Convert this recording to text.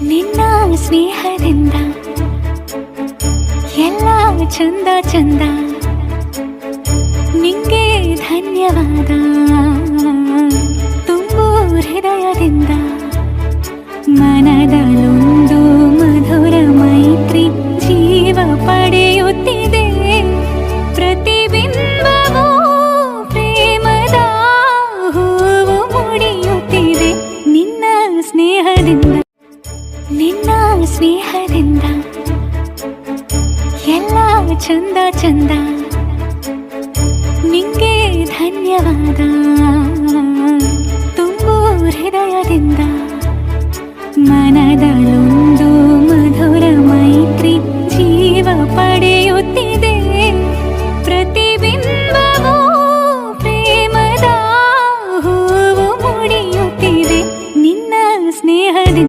ನಿನ್ನ ಸ್ನೇಹದಿಂದ ಎಲ್ಲ ಚಂದ ಚಂದ, ನಿಂಗೆ ಧನ್ಯವಾದ ತುಂಬು ಹೃದಯದಿಂದ. ಮನದಲ್ಲೊಂದು ಮಧುರ ಮೈತ್ರಿ ಜೀವ ಪಡೆಯುತ್ತಿದೆ, ಪ್ರತಿಬಿಂಬವೂ ಪ್ರೇಮದ ಹೂವು ಮುಡಿಯುತ್ತಿದೆ. ನಿನ್ನ ಸ್ನೇಹದಿಂದ ನಿನ್ನ ಸ್ನೇಹದಿಂದ ಎಲ್ಲ ಚಂದ ಚಂದ, ನಿಂಗೆ ಧನ್ಯವಾದ ತುಂಬು ಹೃದಯದಿಂದ. ಮನದಲ್ಲೊಂದು